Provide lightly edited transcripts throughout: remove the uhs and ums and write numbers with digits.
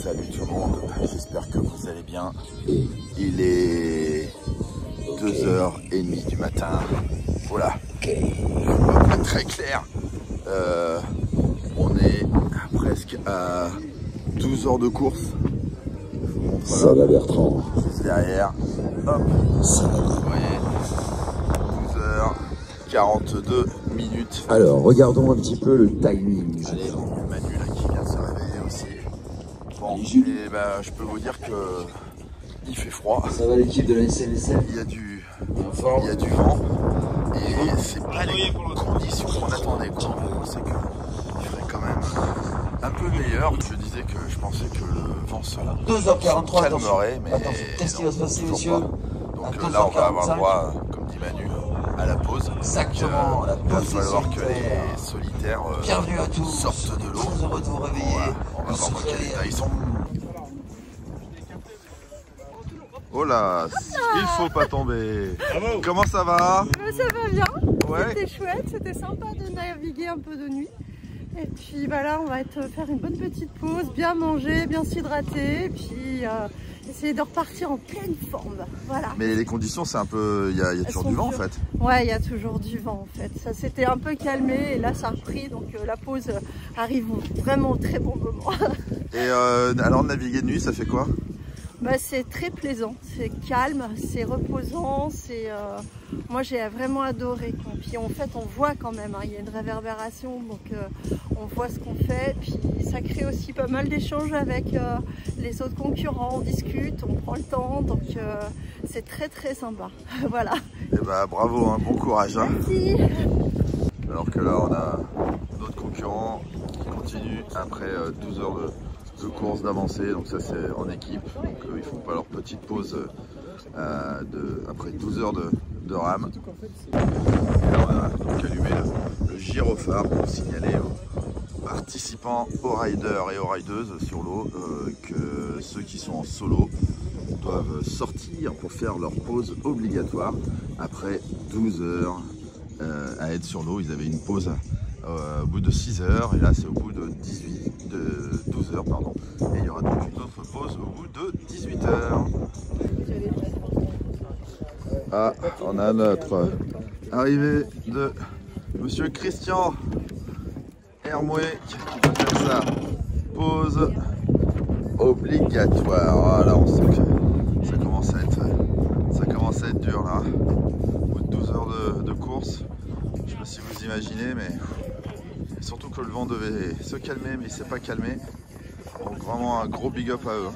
Salut tout le monde, j'espère que vous allez bien. Il est 2h30 du matin. Voilà, pas très clair. On est presque à 12 heures de course. Je vous montre ça va Bertrand. Juste derrière. Hop. Ça va. Vous voyez, 12h42 minutes. Alors, regardons un petit peu le timing. Allez, Manu là qui vient de se réveiller aussi. Bon, et ben, je peux vous dire que il fait froid. Ça va l'équipe de la SNSF? Il y a du vent et c'est pas les conditions qu'on attendait. On sait qu'il ferait quand même un peu meilleur. Je disais que je pensais que le vent se 2h43, calmerait, mais qu'est-ce qui va se passer, toujours monsieur? pas. Donc là, on va avoir droit, comme dit Manu, à la pause. Exactement, la pause. Il va falloir que les solitaires bienvenue à tous. Sortent de l'eau. Très heureux de vous réveiller. On va voir dans quel état ils sont. Oh là, il faut pas tomber. Bravo. Comment ça va? Ça va bien, ouais. C'était chouette, c'était sympa de naviguer un peu de nuit. Et puis bah là on va faire une bonne petite pause, bien manger, bien s'hydrater, et puis essayer de repartir en pleine forme. Voilà. Mais les conditions c'est un peu... Il y a toujours du vent en fait. Ouais, il y a toujours du vent en fait. Ça s'était un peu calmé et là ça a repris, donc la pause arrive vraiment au très bon moment. Et alors naviguer de nuit ça fait quoi? Bah, c'est très plaisant, c'est calme, c'est reposant, moi j'ai vraiment adoré. Puis en fait on voit quand même, hein, il y a une réverbération, donc on voit ce qu'on fait. Puis ça crée aussi pas mal d'échanges avec les autres concurrents, on discute, on prend le temps, donc c'est très très sympa. Voilà. Et bah bravo, hein, bon courage. Hein. Merci. Alors que là on a d'autres concurrents qui continuent après 12 heures de course d'avancée, donc ça c'est en équipe, donc ils font pas leur petite pause après 12 heures de rame. Et là on a donc allumé le gyrophare pour signaler aux participants, aux riders et aux rideuses sur l'eau que ceux qui sont en solo doivent sortir pour faire leur pause obligatoire après 12 heures à être sur l'eau. Ils avaient une pause au bout de 6 heures et là c'est au bout de 12 heures pardon, et il y aura donc une autre pause au bout de 18 heures. Ah, on a notre arrivée de monsieur Christian Hermoué qui doit faire sa pause obligatoire. Voilà, on sent que ça commence à être dur là, au bout de 12 heures de course. Je sais pas si vous imaginez, mais surtout que le vent devait se calmer, mais il ne s'est pas calmé. Donc vraiment un gros big up à eux.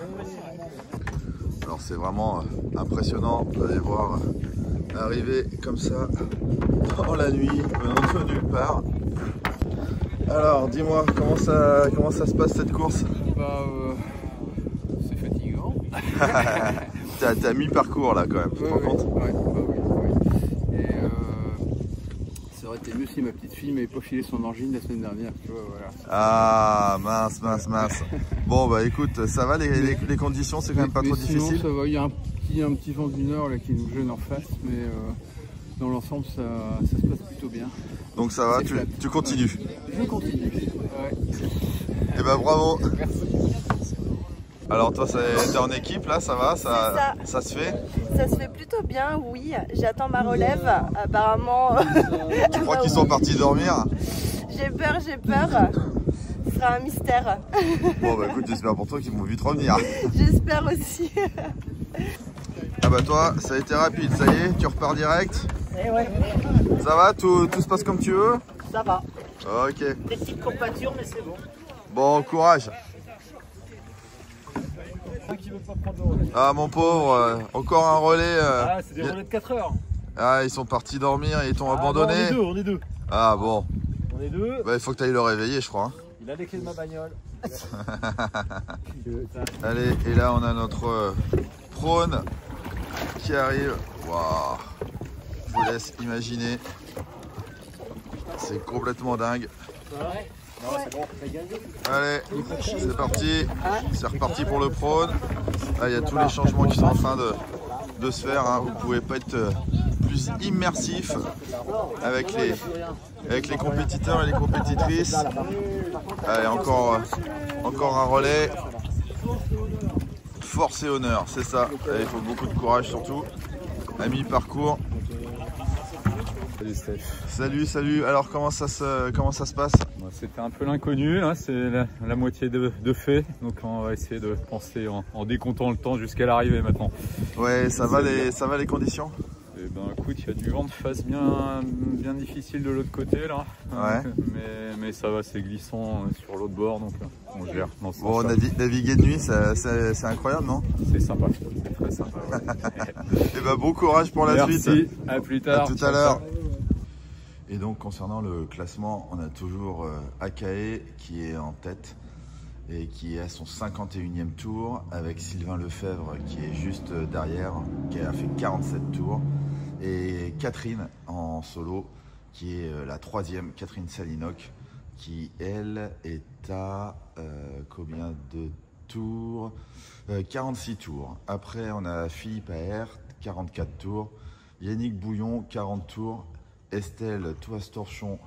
Alors c'est vraiment impressionnant d'aller voir arriver comme ça dans la nuit, venant de nulle part. Alors dis-moi, comment ça se passe cette course? Bah c'est fatigant. T'as mi-parcours là quand même, tu te rends compte? Ouais. Et ça aurait été mieux si ma petite fille m'avait pas filé son angine la semaine dernière, tu vois, voilà. Ah mince. Bon bah écoute, ça va, les conditions c'est quand même pas trop sinon, difficile? Ça va, il y a un petit vent du nord là qui nous gêne en face, mais dans l'ensemble ça se passe plutôt bien. Donc ça va, tu continues? Je continue, ouais. Et bah bravo. Merci. Alors toi t'es en équipe là, ça va, ça se fait? Ça se fait plutôt bien, oui. J'attends ma relève, apparemment. Tu crois qu'ils sont partis dormir? J'ai peur. Ce sera un mystère. Bon bah écoute, j'espère pour toi qu'ils vont vite revenir. J'espère aussi. Ah bah toi, ça a été rapide, ça y est, tu repars direct? Eh ouais. Ça va, tout se passe comme tu veux? Ça va. Ok. Des petites courbatures, mais c'est bon. Bon, courage. Ah mon pauvre, encore un relais. Ah, c'est des relais de 4 heures. Ah, ils sont partis dormir et ils t'ont abandonné. On est deux. Ah bon. On est deux. Bah il faut que tu ailles le réveiller je crois. Hein. Il a les clés de ma bagnole. Allez, et là on a notre prône qui arrive. Waouh. Je vous laisse imaginer. C'est complètement dingue. Non, c'est bon. Allez, c'est parti. C'est reparti pour le prône. Là, il y a tous les changements qui sont en train de se faire. Hein. Vous ne pouvez pas être plus immersif avec les compétiteurs et les compétitrices. Allez, encore un relais. Force et honneur, c'est ça. Et il faut beaucoup de courage surtout. À mi-parcours. Salut Steph. Salut, salut. Alors comment ça se passe? C'était un peu l'inconnu, hein, c'est la moitié de fait, donc on va essayer de penser en décomptant le temps jusqu'à l'arrivée maintenant. Ouais, ça va les conditions? Et ben écoute, il y a du vent de face bien difficile de l'autre côté là, ouais. mais ça va, c'est glissant sur l'autre bord, donc on gère. Dans ce bon, naviguer de nuit, c'est incroyable, non? C'est sympa, c'est très sympa. Ouais. Et ben bon courage pour la suite. Merci, à plus tard. À tout à l'heure. Et donc concernant le classement, on a toujours Akae qui est en tête et qui est à son 51e tour, avec Sylvain Lefebvre qui est juste derrière, qui a fait 47 tours, et Catherine en solo qui est la 3e, Catherine Salinoc, qui elle est à combien de tours? 46 tours. Après on a Philippe Aert, 44 tours, Yannick Bouillon, 40 tours, Estelle Toastorchon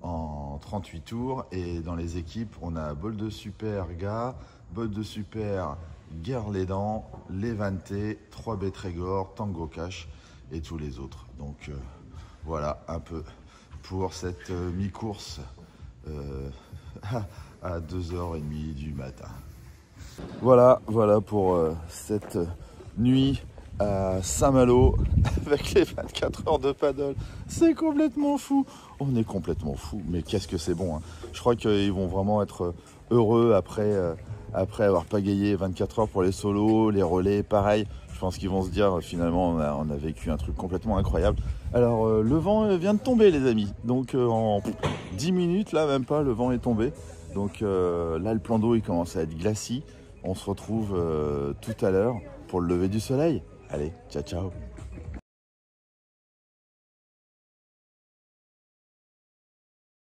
en 38 tours, et dans les équipes on a Bol de Super Ga, Bol de Super Guerlédan, Levante, 3B Trégor, Tango Cash et tous les autres. Donc voilà un peu pour cette mi-course à 2h30 du matin. Voilà pour cette nuit à Saint-Malo avec les 24 heures de paddle. C'est complètement fou. On est complètement fou, mais qu'est-ce que c'est bon, hein. Je crois qu'ils vont vraiment être heureux après avoir pagayé 24 heures pour les solos, les relais, pareil. Je pense qu'ils vont se dire finalement on a vécu un truc complètement incroyable. Alors le vent vient de tomber les amis, donc en 10 minutes là, même pas, le vent est tombé. Donc là le plan d'eau il commence à être glacis. On se retrouve tout à l'heure pour le lever du soleil. Allez, ciao ciao.